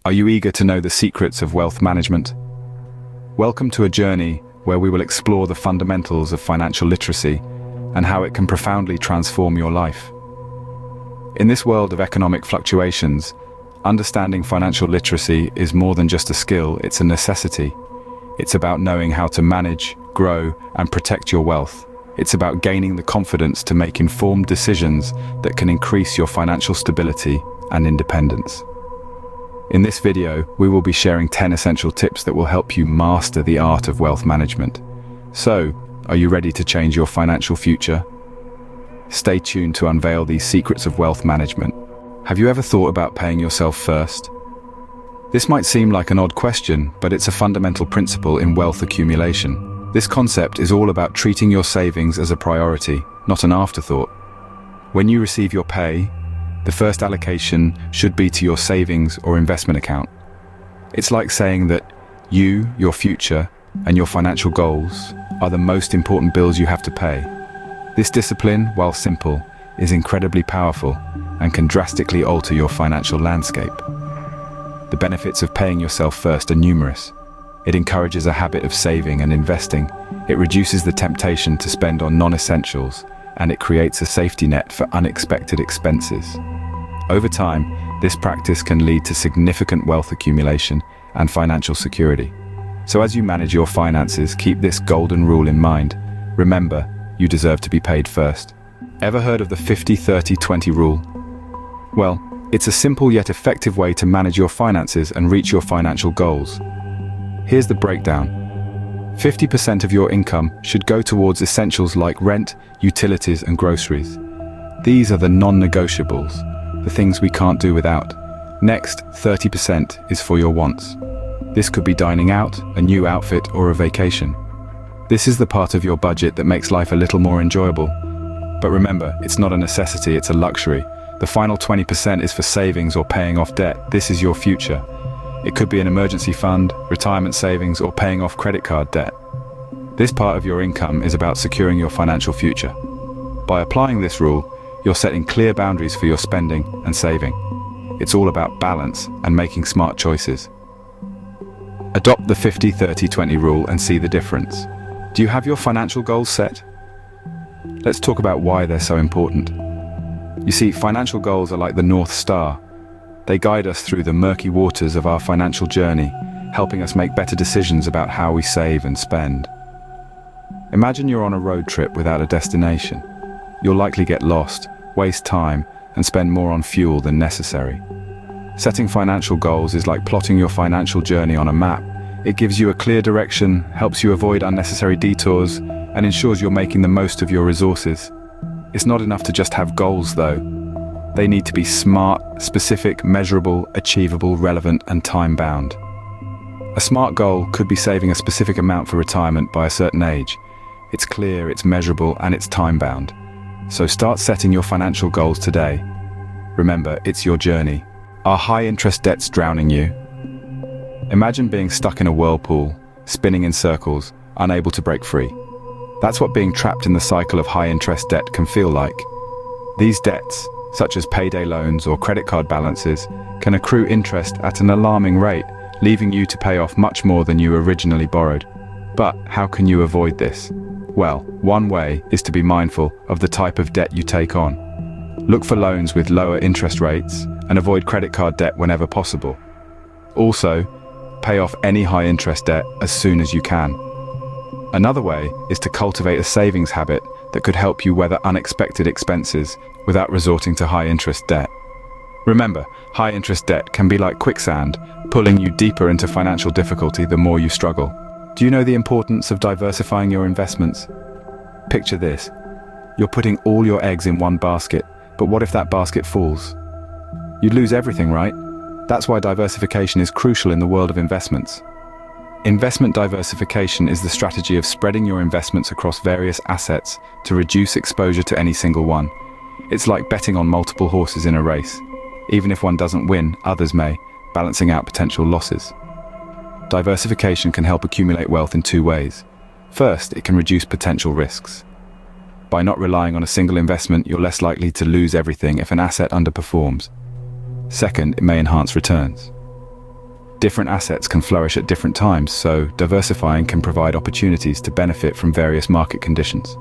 Are you eager to know the secrets of wealth management? Welcome to a journey where we will explore the fundamentals of financial literacy and how it can profoundly transform your life. In this world of economic fluctuations, understanding financial literacy is more than just a skill, it's a necessity. It's about knowing how to manage, grow, and protect your wealth. It's about gaining the confidence to make informed decisions that can increase your financial stability and independence. In this video, we will be sharing 10 essential tips that will help you master the art of wealth management. So, are you ready to change your financial future? Stay tuned to unveil these secrets of wealth management. Have you ever thought about paying yourself first? This might seem like an odd question, but it's a fundamental principle in wealth accumulation. This concept is all about treating your savings as a priority, not an afterthought. When you receive your pay, the first allocation should be to your savings or investment account. It's like saying that you, your future, and your financial goals are the most important bills you have to pay. This discipline, while simple, is incredibly powerful and can drastically alter your financial landscape. The benefits of paying yourself first are numerous. It encourages a habit of saving and investing. It reduces the temptation to spend on non-essentials, and it creates a safety net for unexpected expenses. Over time, this practice can lead to significant wealth accumulation and financial security. So as you manage your finances, keep this golden rule in mind. Remember, you deserve to be paid first. Ever heard of the 50-30-20 rule? Well, it's a simple yet effective way to manage your finances and reach your financial goals. Here's the breakdown. 50% of your income should go towards essentials like rent, utilities, and groceries. These are the non-negotiables, the things we can't do without. Next, 30% is for your wants. This could be dining out, a new outfit, or a vacation. This is the part of your budget that makes life a little more enjoyable. But remember, it's not a necessity, it's a luxury. The final 20% is for savings or paying off debt. This is your future. It could be an emergency fund, retirement savings, or paying off credit card debt. This part of your income is about securing your financial future. By applying this rule, you're setting clear boundaries for your spending and saving. It's all about balance and making smart choices. Adopt the 50-30-20 rule and see the difference. Do you have your financial goals set? Let's talk about why they're so important. You see, financial goals are like the North Star. They guide us through the murky waters of our financial journey, helping us make better decisions about how we save and spend. Imagine you're on a road trip without a destination. You'll likely get lost, waste time, and spend more on fuel than necessary. Setting financial goals is like plotting your financial journey on a map. It gives you a clear direction, helps you avoid unnecessary detours, and ensures you're making the most of your resources. It's not enough to just have goals, though. They need to be smart, specific, measurable, achievable, relevant, and time-bound. A smart goal could be saving a specific amount for retirement by a certain age. It's clear, it's measurable, and it's time-bound. So start setting your financial goals today. Remember, it's your journey. Are high-interest debts drowning you? Imagine being stuck in a whirlpool, spinning in circles, unable to break free. That's what being trapped in the cycle of high-interest debt can feel like. These debts, such as payday loans or credit card balances, can accrue interest at an alarming rate, leaving you to pay off much more than you originally borrowed. But how can you avoid this? Well, one way is to be mindful of the type of debt you take on. Look for loans with lower interest rates and avoid credit card debt whenever possible. Also, pay off any high-interest debt as soon as you can. Another way is to cultivate a savings habit that could help you weather unexpected expenses without resorting to high-interest debt. Remember, high-interest debt can be like quicksand, pulling you deeper into financial difficulty the more you struggle. Do you know the importance of diversifying your investments? Picture this. You're putting all your eggs in one basket, but what if that basket falls? You'd lose everything, right? That's why diversification is crucial in the world of investments. Investment diversification is the strategy of spreading your investments across various assets to reduce exposure to any single one. It's like betting on multiple horses in a race. Even if one doesn't win, others may, balancing out potential losses. Diversification can help accumulate wealth in two ways. First, it can reduce potential risks. By not relying on a single investment, you're less likely to lose everything if an asset underperforms. Second, it may enhance returns. Different assets can flourish at different times, so diversifying can provide opportunities to benefit from various market conditions.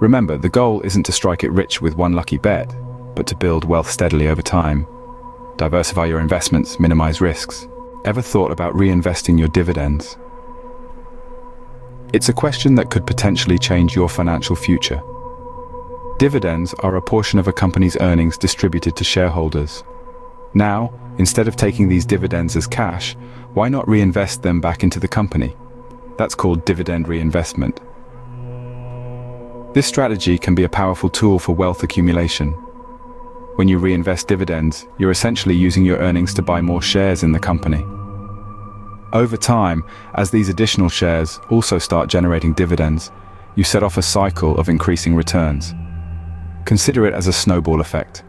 Remember, the goal isn't to strike it rich with one lucky bet, but to build wealth steadily over time. Diversify your investments, minimize risks. Ever thought about reinvesting your dividends? It's a question that could potentially change your financial future. Dividends are a portion of a company's earnings distributed to shareholders. Now, instead of taking these dividends as cash, why not reinvest them back into the company? That's called dividend reinvestment. This strategy can be a powerful tool for wealth accumulation. When you reinvest dividends, you're essentially using your earnings to buy more shares in the company. Over time, as these additional shares also start generating dividends, you set off a cycle of increasing returns. Consider it as a snowball effect.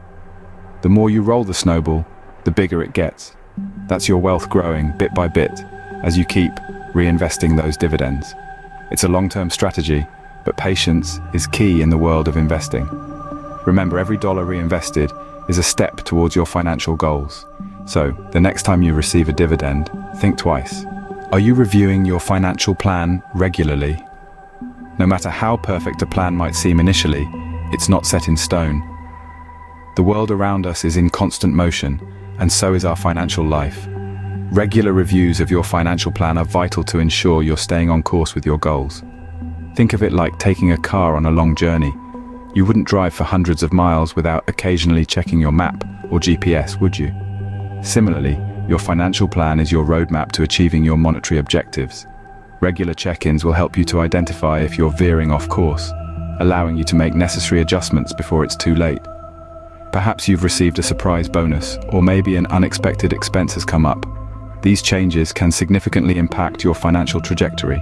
The more you roll the snowball, the bigger it gets. That's your wealth growing bit by bit as you keep reinvesting those dividends. It's a long-term strategy, but patience is key in the world of investing. Remember, every dollar reinvested is a step towards your financial goals. So, the next time you receive a dividend, think twice. Are you reviewing your financial plan regularly? No matter how perfect a plan might seem initially, it's not set in stone. The world around us is in constant motion, and so is our financial life. Regular reviews of your financial plan are vital to ensure you're staying on course with your goals. Think of it like taking a car on a long journey. You wouldn't drive for hundreds of miles without occasionally checking your map or GPS, would you? Similarly, your financial plan is your roadmap to achieving your monetary objectives. Regular check-ins will help you to identify if you're veering off course, allowing you to make necessary adjustments before it's too late. Perhaps you've received a surprise bonus, or maybe an unexpected expense has come up. These changes can significantly impact your financial trajectory.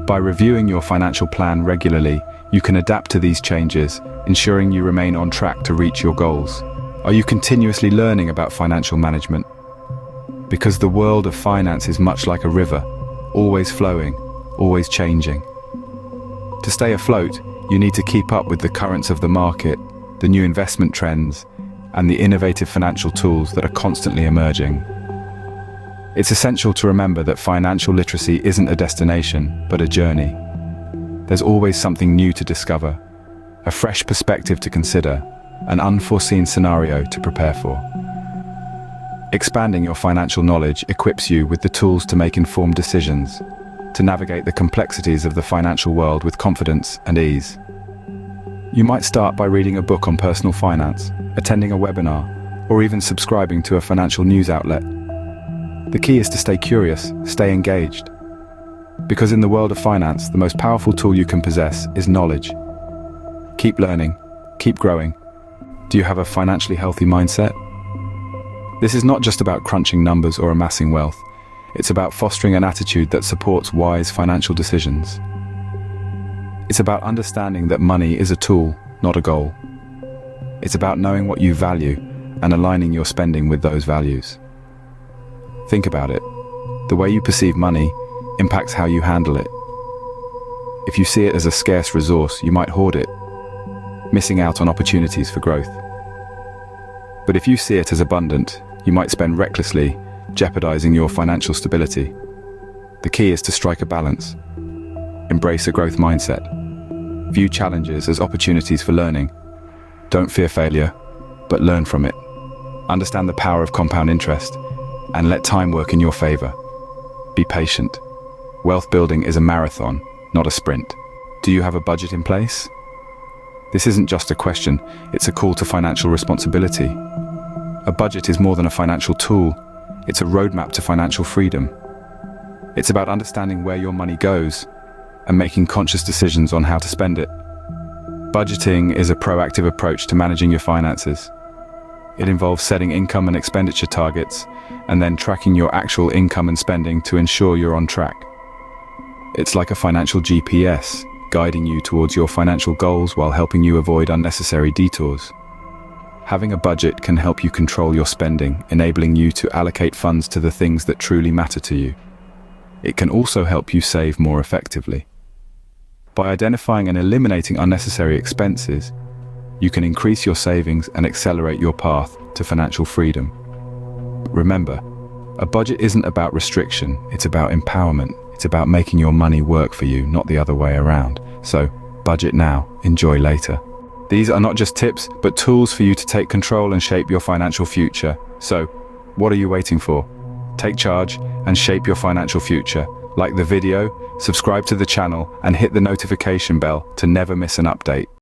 By reviewing your financial plan regularly, you can adapt to these changes, ensuring you remain on track to reach your goals. Are you continuously learning about financial management? Because the world of finance is much like a river, always flowing, always changing. To stay afloat, you need to keep up with the currents of the market, the new investment trends, and the innovative financial tools that are constantly emerging. It's essential to remember that financial literacy isn't a destination, but a journey. There's always something new to discover, a fresh perspective to consider, an unforeseen scenario to prepare for. Expanding your financial knowledge equips you with the tools to make informed decisions, to navigate the complexities of the financial world with confidence and ease. You might start by reading a book on personal finance, attending a webinar, or even subscribing to a financial news outlet. The key is to stay curious, stay engaged. Because in the world of finance, the most powerful tool you can possess is knowledge. Keep learning, keep growing. Do you have a financially healthy mindset? This is not just about crunching numbers or amassing wealth. It's about fostering an attitude that supports wise financial decisions. It's about understanding that money is a tool, not a goal. It's about knowing what you value and aligning your spending with those values. Think about it. The way you perceive money impacts how you handle it. If you see it as a scarce resource, you might hoard it, missing out on opportunities for growth. But if you see it as abundant, you might spend recklessly, jeopardizing your financial stability. The key is to strike a balance. Embrace a growth mindset. View challenges as opportunities for learning. Don't fear failure, but learn from it. Understand the power of compound interest, and let time work in your favor. Be patient. Wealth building is a marathon, not a sprint. Do you have a budget in place? This isn't just a question, it's a call to financial responsibility. A budget is more than a financial tool, it's a roadmap to financial freedom. It's about understanding where your money goes and making conscious decisions on how to spend it. Budgeting is a proactive approach to managing your finances. It involves setting income and expenditure targets and then tracking your actual income and spending to ensure you're on track. It's like a financial GPS, guiding you towards your financial goals while helping you avoid unnecessary detours. Having a budget can help you control your spending, enabling you to allocate funds to the things that truly matter to you. It can also help you save more effectively. By identifying and eliminating unnecessary expenses, you can increase your savings and accelerate your path to financial freedom. Remember, A budget isn't about restriction, it's about empowerment. It's about making your money work for you, not the other way around. So, budget now, enjoy later. These are not just tips, but tools for you to take control and shape your financial future. So, what are you waiting for? Take charge and shape your financial future. Like the video, subscribe to the channel, and hit the notification bell to never miss an update.